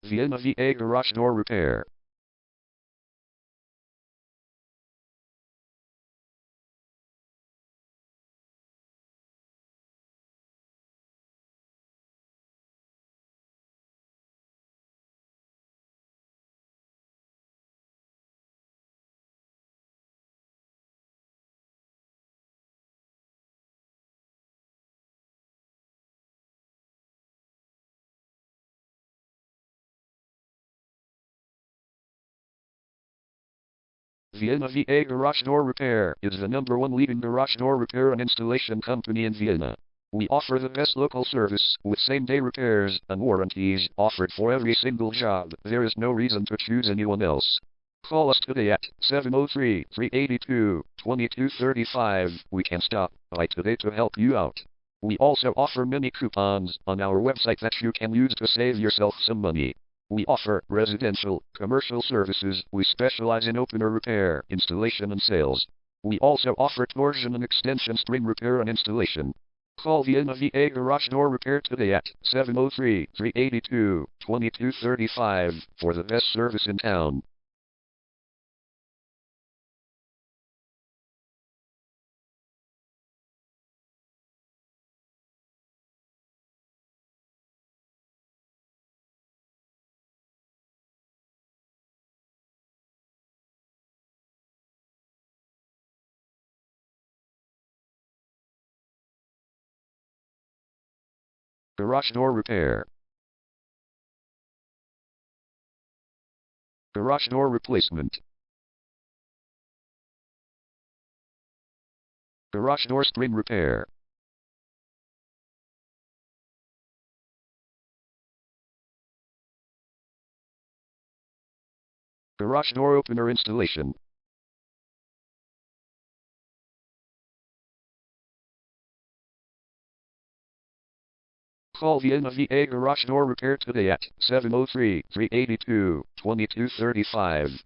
Vienna VA Garage Door Repair. Vienna VA Garage Door Repair is the #1 leading garage door repair and installation company in Vienna. We offer the best local service with same-day repairs and warranties offered for every single job. There is no reason to choose anyone else. Call us today at 703-382-2235. We can stop by today to help you out. We also offer many coupons on our website that you can use to save yourself some money. We offer residential, commercial services. We specialize in opener repair, installation and sales. We also offer torsion and extension spring repair and installation. Call Vienna VA Garage Door Repair today at 703-382-2235 for the best service in town. Garage Door Repair. Garage Door Replacement. Garage Door Spring Repair. Garage Door Opener Installation. Call Vienna VA Garage Door Repair today at 703-382-2235.